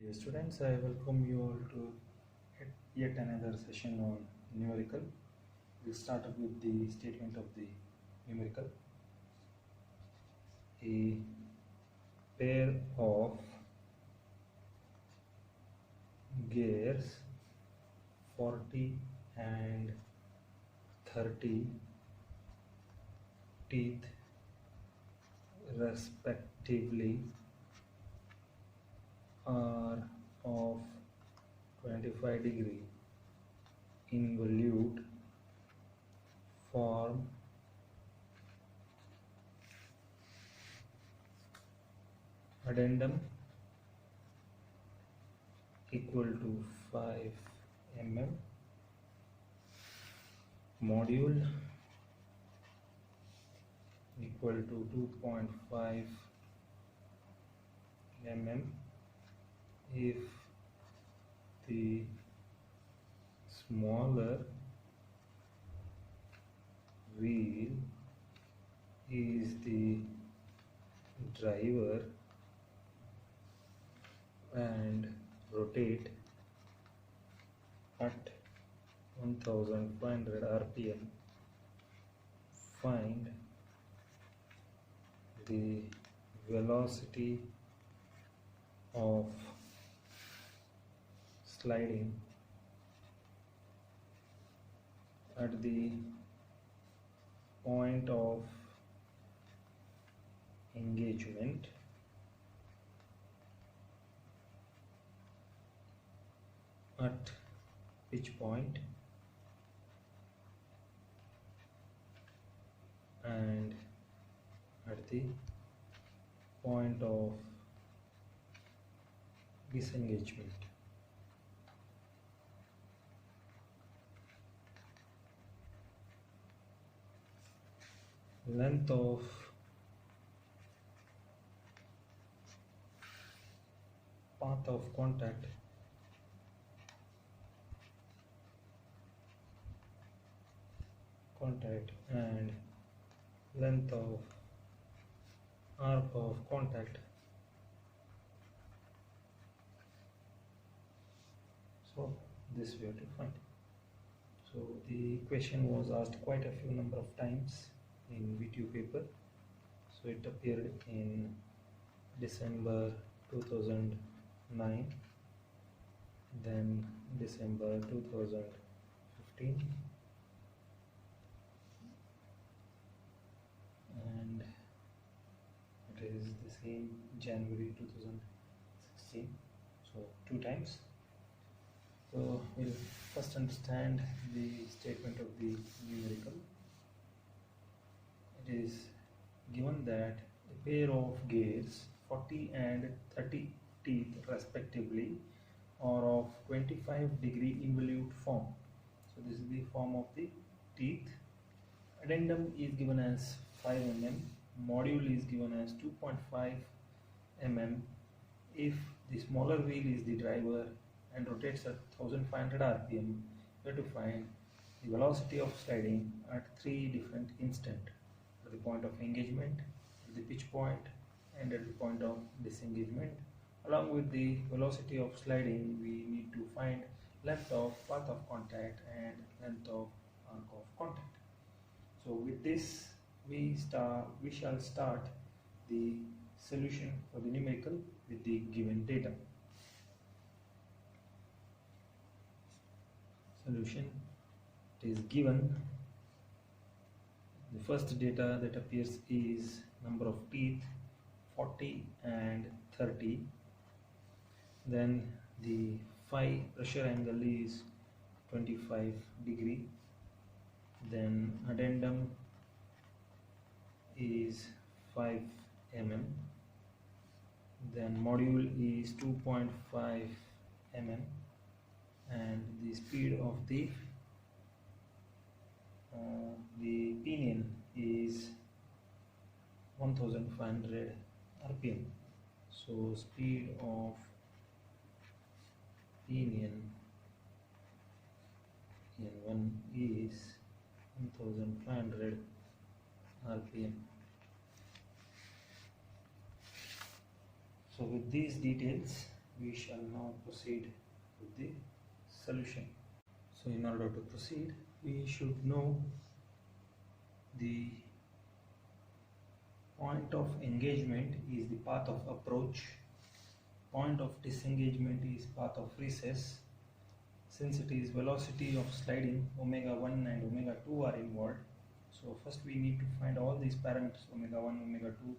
Dear students, I welcome you all to yet another session on numerical. We'll start up with the statement of the numerical. A pair of gears 40 and 30 teeth respectively are of 25-degree involute form addendum equal to 5 mm, module equal to 2.5 mm if the smaller wheel is the driver and rotate at 1500 rpm. Find the velocity of sliding at the point of engagement at pitch point and at the point of disengagement. Length of path of contact and length of arc of contact. So this we have to find. So the question was asked quite a few number of times in VTU paper. So it appeared in December 2009, then December 2015, and it is the same January 2016. So 2 times. So we'll first understand the statement of the numerical. It is given that a pair of gears 40 and 30 teeth respectively are of 25-degree involute form. So this is the form of the teeth. Addendum is given as 5 mm, module is given as 2.5 mm if the smaller wheel is the driver and rotates at 1500 rpm. We have to find the velocity of sliding at 3 different instants: at the point of engagement, at the pitch point, and at the point of disengagement. Along with the velocity of sliding, we need to find length of path of contact and length of arc of contact. So with this, we shall start the solution for the numerical with the given data. Solution is given. The first data that appears is number of teeth 40 and 30. Then the phi pressure angle is 25 degree. Then addendum is 5 mm. Then module is 2.5 mm. And the speed of the pinion is 1500 rpm. So speed of pinion N1 is 1500 rpm. So with these details, we shall now proceed with the solution. So in order to proceed, we should know the point of engagement is the path of approach, point of disengagement is path of recess. Since it is velocity of sliding, omega 1 and omega 2 are involved. So first we need to find all these parameters, omega 1, omega 2,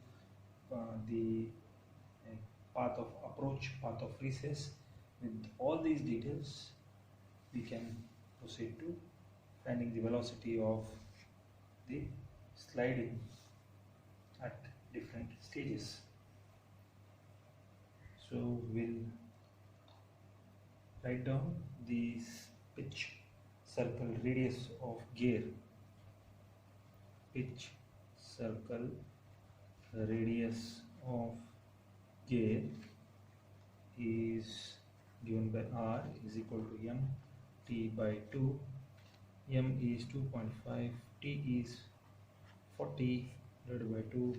the path of approach, path of recess. With all these details, we can proceed to finding the velocity of the sliding at different stages. So we'll write down the pitch circle radius of gear. Pitch circle radius of gear is given by R is equal to m t by 2. M is 2.5, t is 40 divided by 2,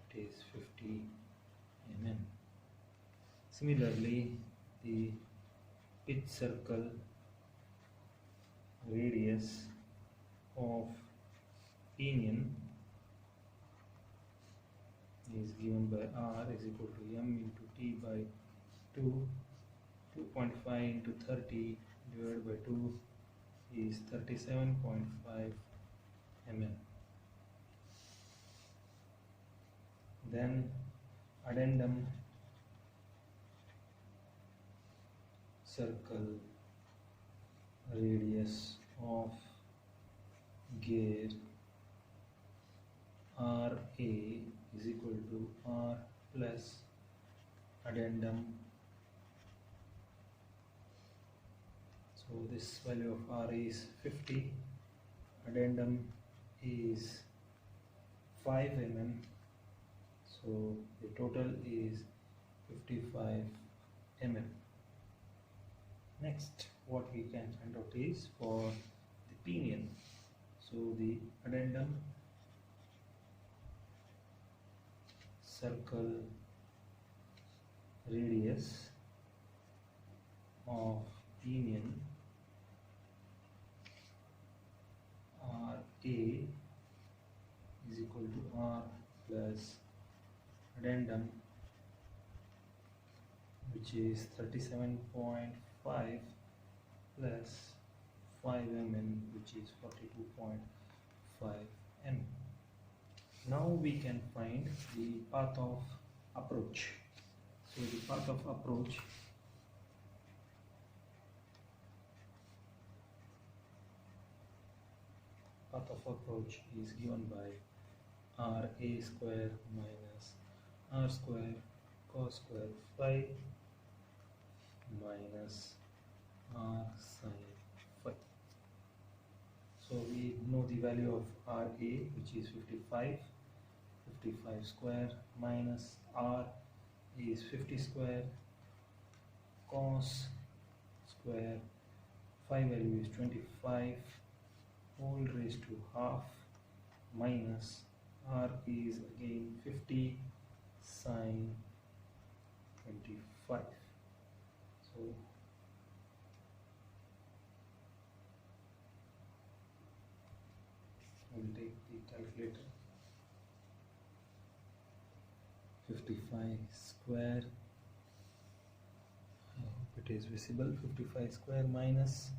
it is 50 mm. Similarly, the pitch circle radius of pinion is given by R is equal to m into t by 2. 2.5 into 30 divided by 2 is 37.5 mm. Then addendum circle radius of gear RA is equal to R plus addendum. So this value of R is 50, addendum is 5 mm, so the total is 55 mm. Next, what we can find out is for the pinion. So the addendum circle radius of pinion RA is equal to R plus addendum, which is 37.5 plus 5 mm, which is 42.5 mm. Now we can find the path of approach. So the path of approach is given by RA square minus R square cos square phi minus R sin phi. So we know the value of RA, which is 55 square minus R is 50 square, cos square phi value is 25 whole raised to half minus R is again 50 sin 25. So we'll take the calculator. 55 square, I hope it is visible, 55 square minus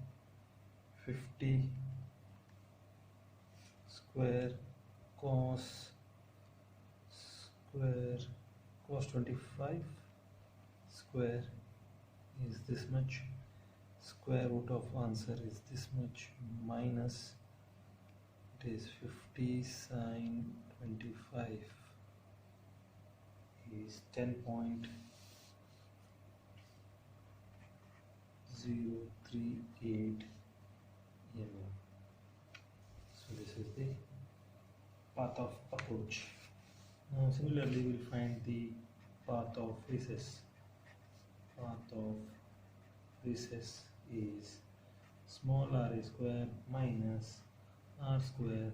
50 square cos 25 square is this much, square root of answer is this much, minus it is 50 sin 25 is 10.038 mm. So this is the path of approach. Now similarly we will find the path of recess. Path of recess is small r square minus r square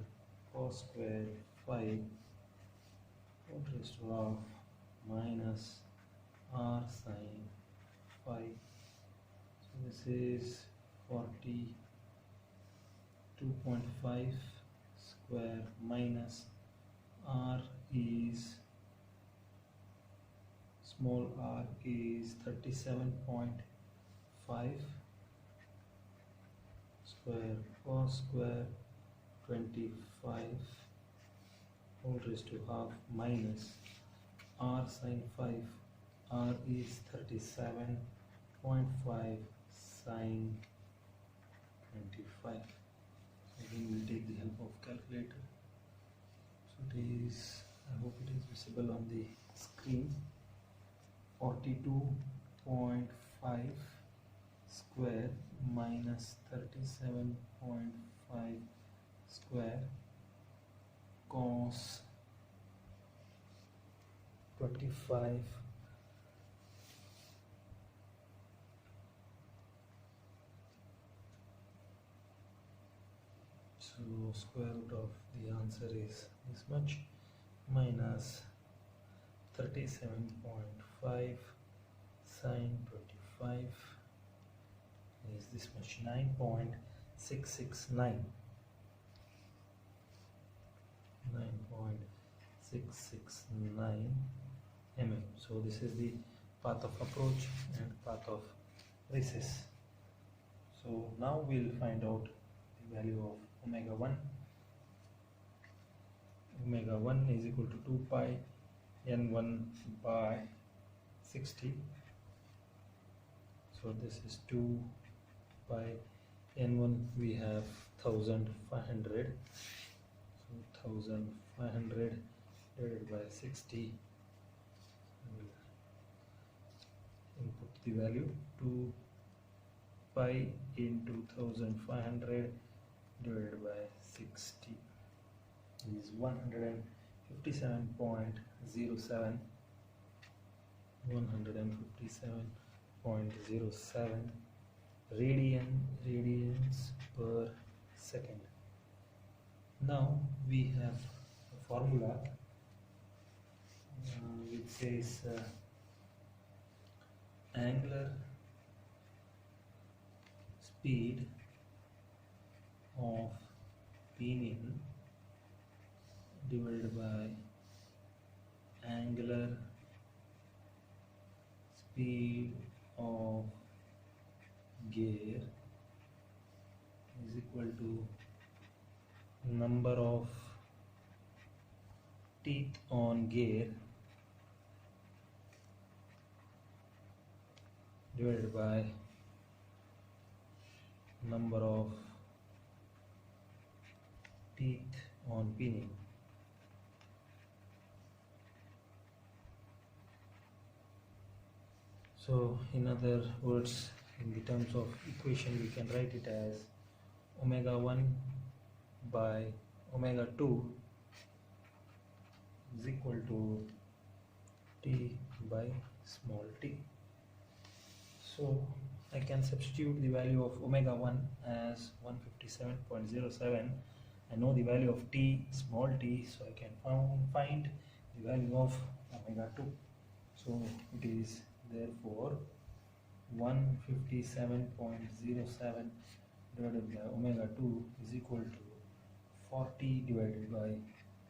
cos square phi whole raised to half minus r sin So this is 42.5 square minus r is small r is 37.5 square cos square 25 whole raised to half minus r sin 5, r is 37.5 sin 25. So again we'll take the help of calculator. So it is, I hope it is visible on the screen, 42.5 square minus 37.5 square cos 25 so square root of the answer is this much minus 37.5 sin 25 is this much 9.669 mm. So this is the path of approach and path of recess. So now we'll find out the value of omega 1. Omega 1 is equal to 2 pi n1 by 60. So this is 2 pi n1, we have 1500. So 1500 divided by 60, we'll input the value. 2 pi into 1500 divided by 60 is 157.07 radians per second. Now we have a formula which says angular speed of pinion divided by angular speed of gear is equal to number of teeth on gear divided by number of teeth on pinion. So in other words, in the terms of equation, we can write it as omega 1 by omega 2 is equal to t by small t. So I can substitute the value of omega 1 as 157.07. I know the value of t, small t, so I can find the value of omega 2. So it is therefore 157.07 divided by omega 2 is equal to 40 divided by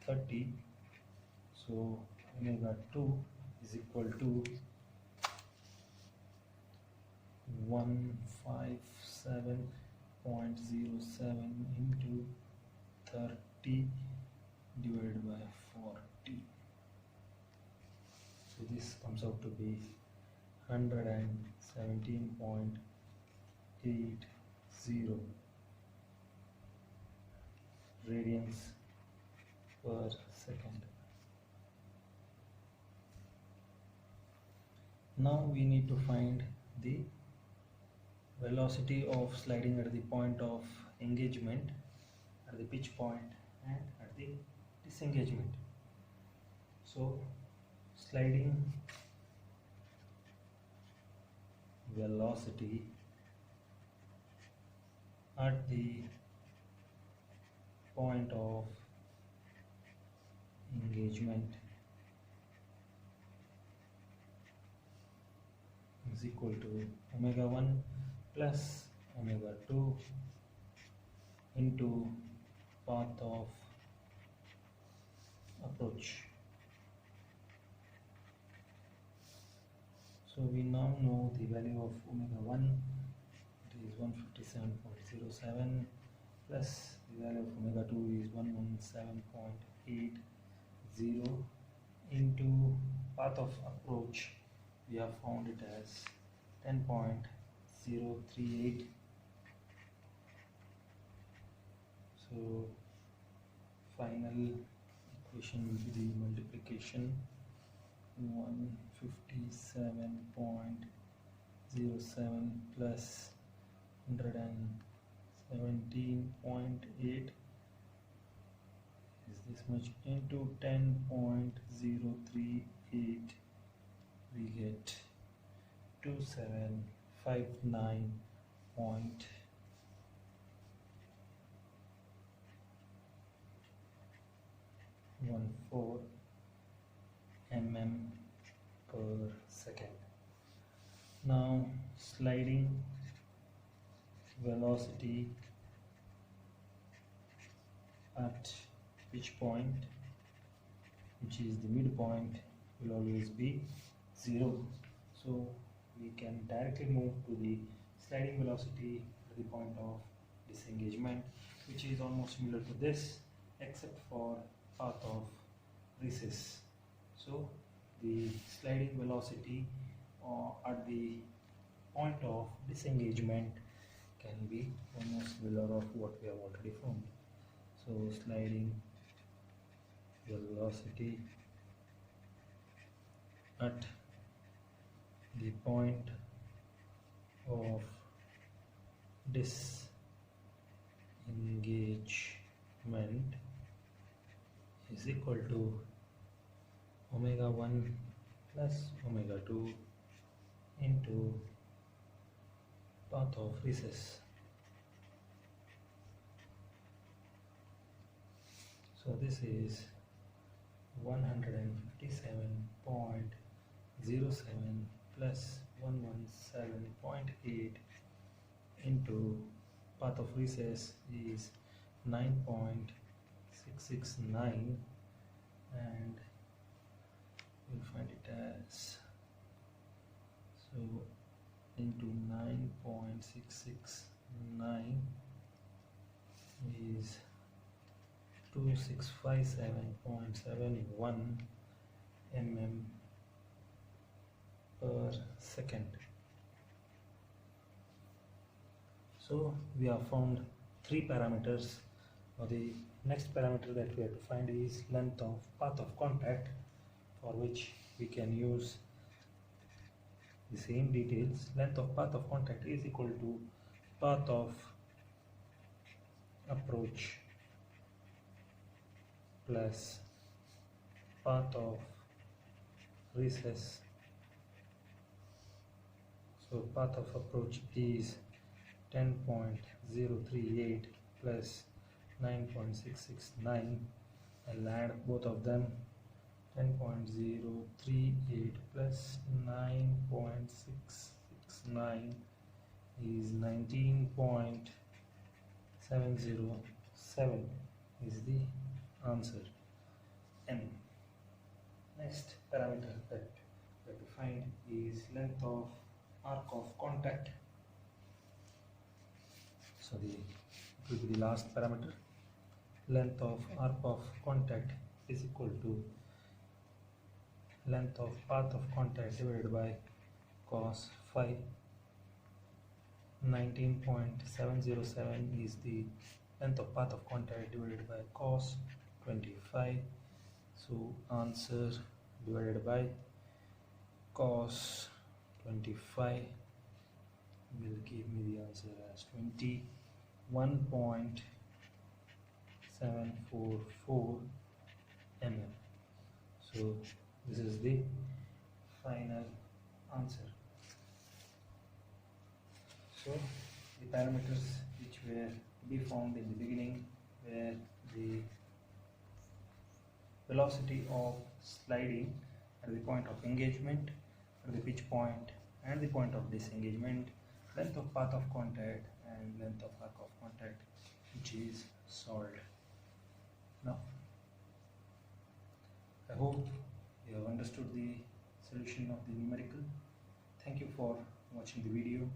30. So omega 2 is equal to 157.07 into 30 divided by 40. So this comes out to be 117.80 radians per second. Now we need to find the velocity of sliding at the point of engagement, at the pitch point and at the disengagement. So sliding velocity at the point of engagement is equal to omega 1 plus omega 2 into path of approach. So we now know the value of omega 1, it is 157.07, plus the value of omega 2 is 117.80, into path of approach we have found it as 10.038. So final equation will be the multiplication 157.07 plus 117.8 is this much into 10.038, we get 2759.14 mm per second. Now sliding velocity at which point, which is the midpoint, will always be 0. So we can directly move to the sliding velocity at the point of disengagement, which is almost similar to this except for path of recess. So the sliding velocity at the point of disengagement can be almost similar of what we have already found. So sliding velocity at the point of disengagement is equal to omega 1 plus omega 2 into path of recess. So this is 157.07 plus 117.8 into path of recess is 9.669, and we'll find it as, so into 9.669 is 2657.71 mm per second. So we have found 3 parameters. Now the next parameter that we have to find is length of path of contact, for which we can use the same details. Length of path of contact is equal to path of approach plus path of recess. So path of approach is 10.038 plus 9.669. I'll add both of them. 10.038 plus 9.669 is 19.707 is the answer. And next parameter that we have to find is length of arc of contact. So it will be the last parameter. Length of arc of contact is equal to length of path of contact divided by cos phi. 19.707 is the length of path of contact divided by cos 25. So answer divided by cos 25 will give me the answer as 21.744 mm. So this is the final answer. So the parameters which were to be found in the beginning were the velocity of sliding at the point of engagement, at the pitch point, and the point of disengagement, length of path of contact, and length of arc of contact, which is solved. Now, I hope you have understood the solution of the numerical. Thank you for watching the video.